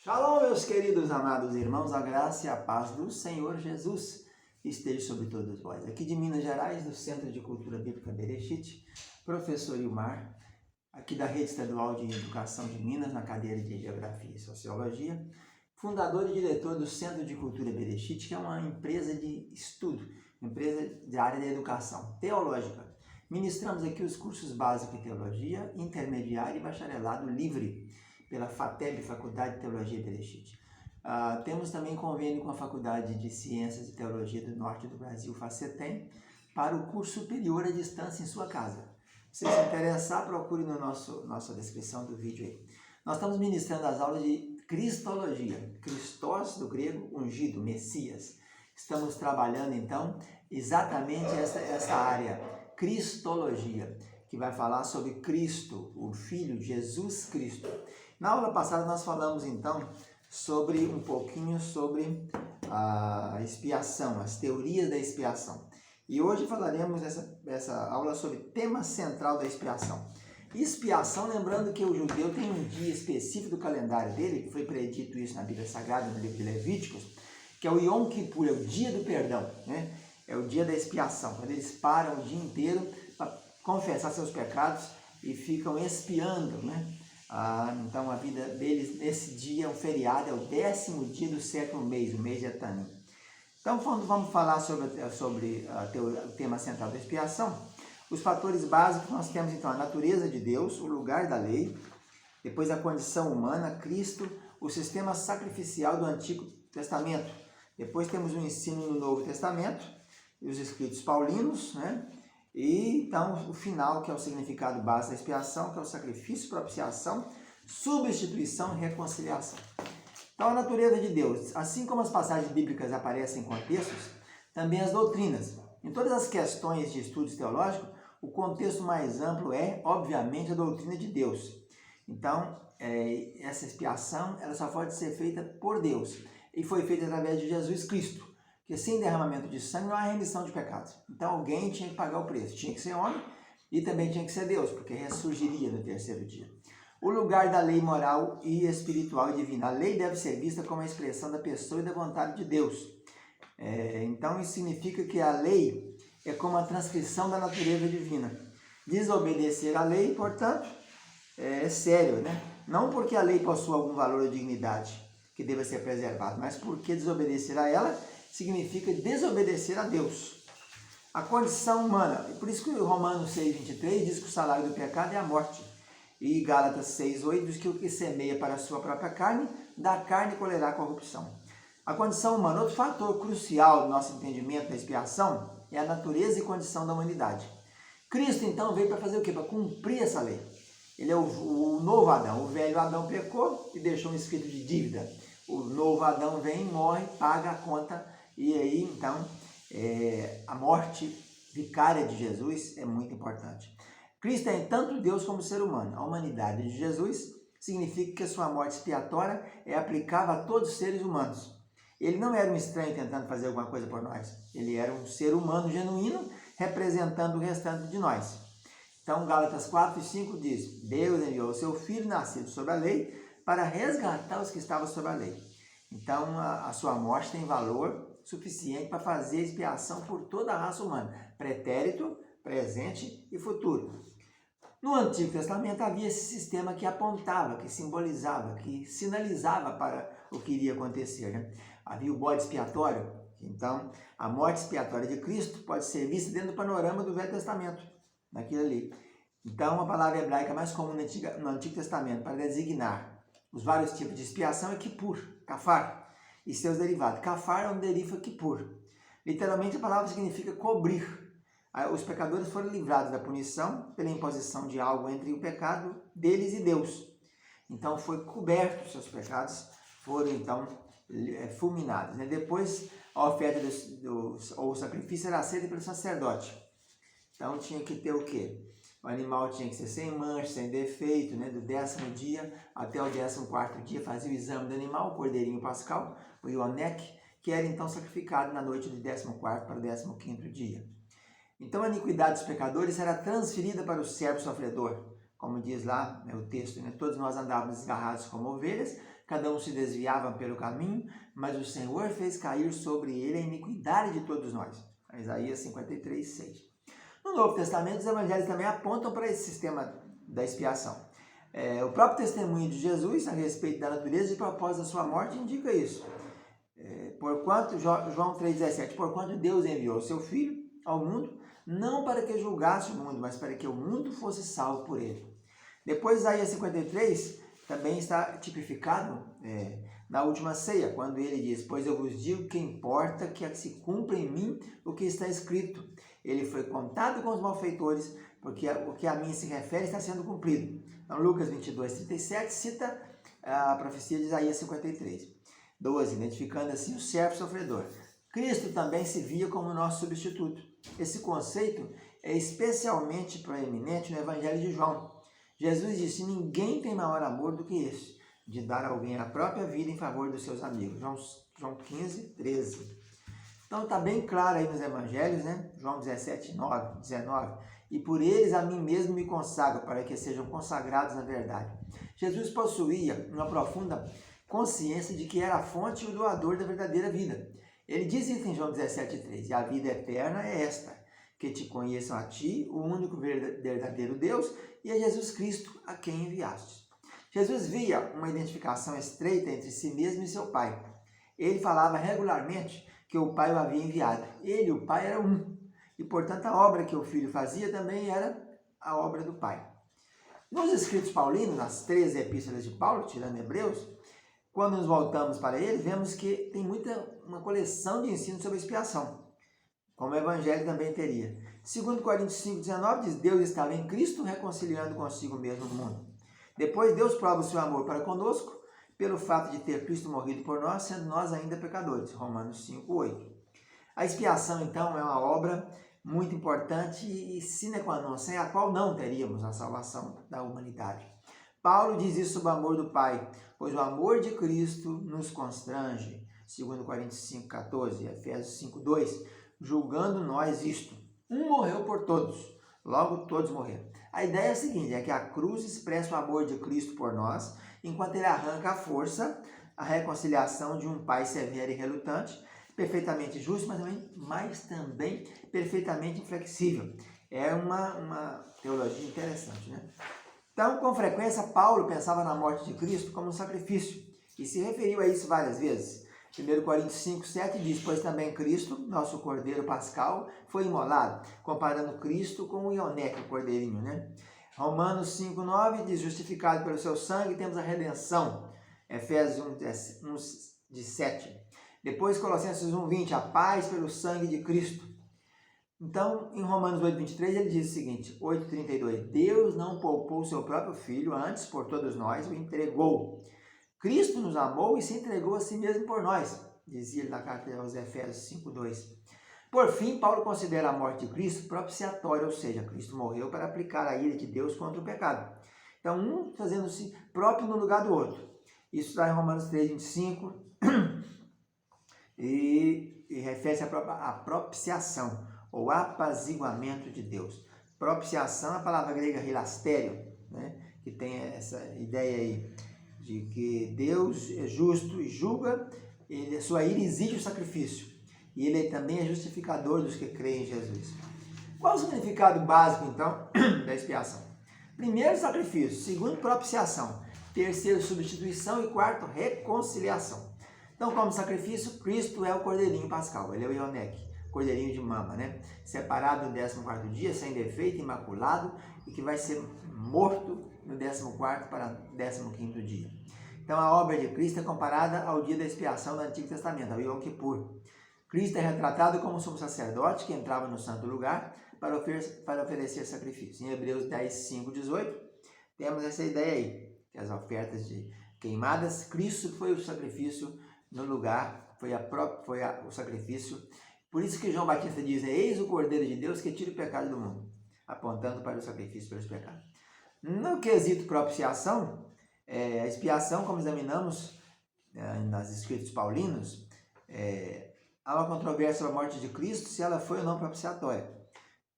Shalom, meus queridos amados irmãos, a graça e a paz do Senhor Jesus esteja sobre todos vós. Aqui de Minas Gerais, do Centro de Cultura Bíblica Bereshit, professor Ilmar, aqui da Rede Estadual de Educação de Minas, na cadeira de Geografia e Sociologia, fundador e diretor do Centro de Cultura Bereshit, que é uma empresa de estudo, uma empresa da área da educação teológica. Ministramos aqui os cursos básicos de teologia, intermediário e bacharelado livre, pela FATEB, Faculdade de Teologia Bereshit. Temos também convênio com a Faculdade de Ciências e Teologia do Norte do Brasil, FACETEM, para o curso superior à distância em sua casa. Se se interessar, procure na nossa descrição do vídeo aí. Nós estamos ministrando as aulas de Cristologia, Christos do grego, ungido, Messias. Estamos trabalhando então exatamente essa área, Cristologia, que vai falar sobre Cristo, o Filho, Jesus Cristo. Na aula passada nós falamos então um pouquinho sobre a expiação, as teorias da expiação. E hoje falaremos nessa aula sobre o tema central da expiação. Expiação, lembrando que o judeu tem um dia específico do calendário dele, que foi predito isso na Bíblia Sagrada, no livro de Levíticos, que é o Yom Kippur, é o dia do perdão, né? É o dia da expiação, quando eles param o dia inteiro para confessar seus pecados e ficam expiando, né? Então a vida deles nesse dia é um feriado, é o 10º dia do 7º mês, o mês de Etanim. Então quando vamos falar sobre o tema central da expiação, os fatores básicos nós temos então a natureza de Deus, o lugar da lei, depois a condição humana, Cristo, o sistema sacrificial do Antigo Testamento, depois temos o ensino no Novo Testamento, e os escritos paulinos, né? E então o final, que é o significado básico da expiação, que é o sacrifício, propiciação, substituição e reconciliação. Então a natureza de Deus, assim como as passagens bíblicas aparecem em contextos, também as doutrinas. Em todas as questões de estudos teológicos, o contexto mais amplo é, obviamente, a doutrina de Deus. Então, essa expiação ela só pode ser feita por Deus e foi feita através de Jesus Cristo. Porque sem derramamento de sangue não há remissão de pecados. Então alguém tinha que pagar o preço. Tinha que ser homem e também tinha que ser Deus, porque ressurgiria no terceiro dia. O lugar da lei moral e espiritual e divina. A lei deve ser vista como a expressão da pessoa e da vontade de Deus. Então isso significa que a lei é como a transcrição da natureza divina. Desobedecer à lei, portanto, é sério, né? Não porque a lei possua algum valor ou dignidade que deva ser preservado, mas porque desobedecer a ela significa desobedecer a Deus. A condição humana, por isso que Romanos 6,23 diz que o salário do pecado é a morte. E Gálatas 6,8 diz que o que semeia para a sua própria carne, da carne colherá corrupção. A condição humana, outro fator crucial do nosso entendimento da expiação, é a natureza e condição da humanidade. Cristo então veio para fazer o quê? Para cumprir essa lei. Ele é o novo Adão. O velho Adão pecou e deixou um escrito de dívida. O novo Adão vem, morre, paga a conta. E aí, então, a morte vicária de Jesus é muito importante. Cristo é tanto Deus como ser humano. A humanidade de Jesus significa que a sua morte expiatória é aplicável a todos os seres humanos. Ele não era um estranho tentando fazer alguma coisa por nós. Ele era um ser humano genuíno, representando o restante de nós. Então, Gálatas 4:5 diz: Deus enviou o seu Filho, nascido sob a lei, para resgatar os que estavam sob a lei. Então, a sua morte tem valor suficiente para fazer expiação por toda a raça humana, pretérito, presente e futuro. No Antigo Testamento havia esse sistema que apontava, que simbolizava, que sinalizava para o que iria acontecer, né? Havia o bode expiatório. Então, a morte expiatória de Cristo pode ser vista dentro do panorama do Velho Testamento, daquilo ali. Então, a palavra hebraica mais comum no Antigo Testamento para designar os vários tipos de expiação é kippur, kafar, e seus derivados. Kafar é um deriva kippur. Literalmente a palavra significa cobrir. Os pecadores foram livrados da punição pela imposição de algo entre o pecado deles e Deus. Então foi coberto os seus pecados, foram então fulminados. Depois a oferta ou o sacrifício era aceita pelo sacerdote. Então tinha que ter o quê? O animal tinha que ser sem mancha, sem defeito, do 10º dia até o 14º dia, fazia o exame do animal, o cordeirinho pascal, o Ioneque, que era então sacrificado na noite do 14º para o 15º dia. Então a iniquidade dos pecadores era transferida para o servo sofredor, como diz lá o texto, todos nós andávamos desgarrados como ovelhas, cada um se desviava pelo caminho, mas o Senhor fez cair sobre ele a iniquidade de todos nós. Isaías 53, 6. No Novo Testamento, os evangelhos também apontam para esse sistema da expiação. O próprio testemunho de Jesus a respeito da natureza e propósito da sua morte indica isso. Porquanto, João 3,17, porquanto Deus enviou o seu Filho ao mundo, não para que julgasse o mundo, mas para que o mundo fosse salvo por ele. Depois, Isaías 53 também está tipificado na última ceia, quando ele diz, pois eu vos digo que importa que se cumpra em mim o que está escrito. Ele foi contado com os malfeitores, porque o que a mim se refere está sendo cumprido. Então, Lucas 22, 37 cita a profecia de Isaías 53. 12, identificando assim o servo sofredor. Cristo também se via como nosso substituto. Esse conceito é especialmente proeminente no Evangelho de João. Jesus disse, ninguém tem maior amor do que esse, de dar a alguém a própria vida em favor dos seus amigos. João 15, 13. Então está bem claro aí nos Evangelhos, né? João 17, 9, 19. E por eles a mim mesmo me consagro, para que sejam consagrados na verdade. Jesus possuía uma profunda consciência de que era a fonte e o doador da verdadeira vida. Ele diz isso em João 17, 3. E a vida eterna é esta, que te conheçam a ti, o único verdadeiro Deus, e a Jesus Cristo, a quem enviaste. Jesus via uma identificação estreita entre si mesmo e seu Pai. Ele falava regularmente que o Pai o havia enviado. Ele e o Pai eram um. E, portanto, a obra que o Filho fazia também era a obra do Pai. Nos escritos paulinos, nas 13 epístolas de Paulo, tirando Hebreus, quando nos voltamos para ele, vemos que tem uma coleção de ensino sobre expiação, como o Evangelho também teria. Segundo Coríntios 5, 19, diz, Deus estava em Cristo reconciliando consigo mesmo o mundo. Depois, Deus prova o seu amor para conosco, pelo fato de ter Cristo morrido por nós, sendo nós ainda pecadores. Romanos 5, 8. A expiação, então, é uma obra muito importante e sine qua non, sem a qual não teríamos a salvação da humanidade. Paulo diz isso sobre o amor do Pai, pois o amor de Cristo nos constrange, segundo Coríntios 5, 14, Efésios 5, 2, julgando nós isto, um morreu por todos, logo todos morreram. A ideia é a seguinte, é que a cruz expressa o amor de Cristo por nós, enquanto ele arranca à força a reconciliação de um Pai severo e relutante, perfeitamente justo, mas também perfeitamente inflexível. É uma teologia interessante, né? Então, com frequência, Paulo pensava na morte de Cristo como um sacrifício e se referiu a isso várias vezes. 1 Coríntios 5, 7 diz, pois também Cristo, nosso Cordeiro Pascal, foi imolado, comparando Cristo com o Ioneque, o cordeirinho, né? Romanos 5, 9 diz, justificado pelo seu sangue, temos a redenção. Efésios 1, 7. Depois, Colossenses 1, 20, a paz pelo sangue de Cristo. Então, em Romanos 8, 23, ele diz o seguinte, 8, 32, Deus não poupou o seu próprio Filho, antes, por todos nós, o entregou. Cristo nos amou e se entregou a si mesmo por nós, dizia ele na carta aos Efésios 5, 2. Por fim, Paulo considera a morte de Cristo propiciatória, ou seja, Cristo morreu para aplicar a ira de Deus contra o pecado. Então, um fazendo-se próprio no lugar do outro. Isso está em Romanos 3, 25, e refere-se à propiciação, ou apaziguamento de Deus. Propiciação é a palavra grega hilastério, né? Que tem essa ideia aí de que Deus é justo e julga, sua ira exige o sacrifício. E ele também é justificador dos que creem em Jesus. Qual o significado básico, então, da expiação? Primeiro, sacrifício. Segundo, propiciação. Terceiro, substituição. E quarto, reconciliação. Então, como sacrifício, Cristo é o cordeirinho pascal. Ele é o Ioneque, cordeirinho de mama, né? Separado no 14º dia, sem defeito, imaculado, e que vai ser morto no 14º para 15º dia. Então, a obra de Cristo é comparada ao dia da expiação do Antigo Testamento, ao Yom Kippur. Cristo é retratado como sumo sacerdote que entrava no santo lugar para oferecer sacrifício. Em Hebreus 10, 5, 18, temos essa ideia aí, que as ofertas de queimadas, Cristo foi o sacrifício no lugar, foi o sacrifício. Por isso que João Batista diz, eis o Cordeiro de Deus que tira o pecado do mundo, apontando para o sacrifício pelos pecados. No quesito propiciação, a expiação, como examinamos nas escritos paulinos, há uma controvérsia sobre a morte de Cristo, se ela foi ou não propiciatória.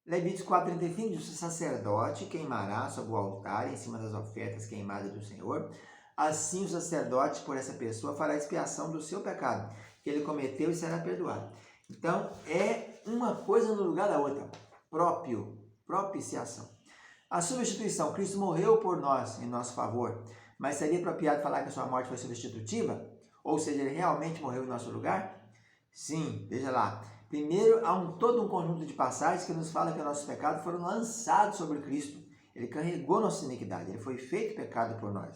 Levíticos 4,35 diz, o sacerdote queimará sobre o altar, em cima das ofertas queimadas do Senhor, assim o sacerdote, por essa pessoa, fará expiação do seu pecado, que ele cometeu e será perdoado. Então, é uma coisa no lugar da outra. Propiciação. A substituição. Cristo morreu por nós, em nosso favor. Mas seria apropriado falar que a sua morte foi substitutiva? Ou seja, ele realmente morreu em nosso lugar? Sim, veja lá. Primeiro, há todo um conjunto de passagens que nos fala que nossos pecados foram lançados sobre Cristo. Ele carregou nossa iniquidade, ele foi feito pecado por nós.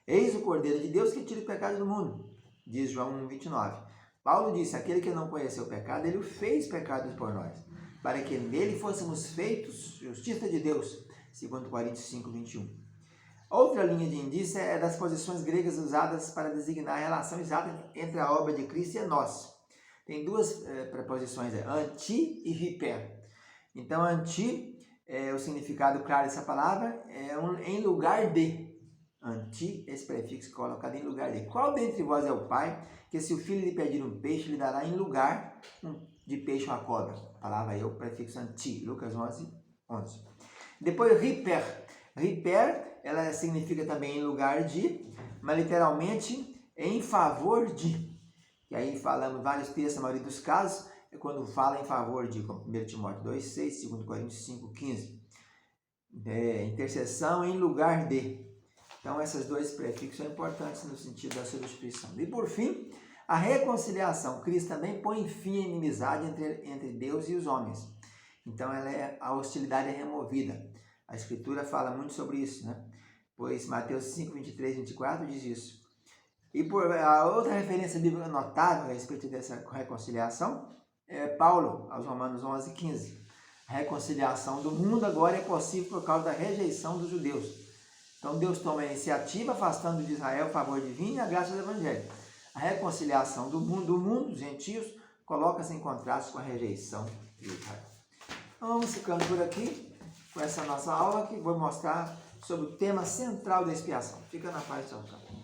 Eis o Cordeiro de Deus que tira o pecado do mundo, diz João 1,29. Paulo disse, aquele que não conheceu o pecado, ele o fez pecado por nós, para que nele fôssemos feitos justiça de Deus, segundo Coríntios 5,21. Outra linha de indício é das posições gregas usadas para designar a relação exata entre a obra de Cristo e a nós. Tem duas preposições, anti e hiper. Então, anti, o significado claro dessa palavra é em lugar de. Anti, esse prefixo colocado em lugar de. Qual dentre vós é o pai, que se o filho lhe pedir um peixe, lhe dará em lugar de peixe uma cobra? A palavra aí é o prefixo anti, Lucas 11:11. Depois, hiper. Hiper, ela significa também em lugar de, mas literalmente em favor de. E aí falamos vários textos, a maioria dos casos, é quando fala em favor de, como 1 Timóteo 2,6, 2 Coríntios 5,15. Intercessão em lugar de. Então, esses dois prefixos são importantes no sentido da substituição. E por fim, a reconciliação. Cristo também põe fim à inimizade entre Deus e os homens. Então, a hostilidade é removida. A Escritura fala muito sobre isso, né? Pois Mateus 5, 23, 24 diz isso. E por a outra referência bíblica notável a respeito dessa reconciliação é Paulo, aos Romanos 11, 15. A reconciliação do mundo agora é possível por causa da rejeição dos judeus. Então Deus toma a iniciativa, afastando de Israel o favor divino e a graça do Evangelho. A reconciliação do mundo, dos gentios, coloca-se em contraste com a rejeição de Israel. Então vamos ficando por aqui com essa nossa aula que vou mostrar sobre o tema central da expiação. Fica na paz, tchau, tchau.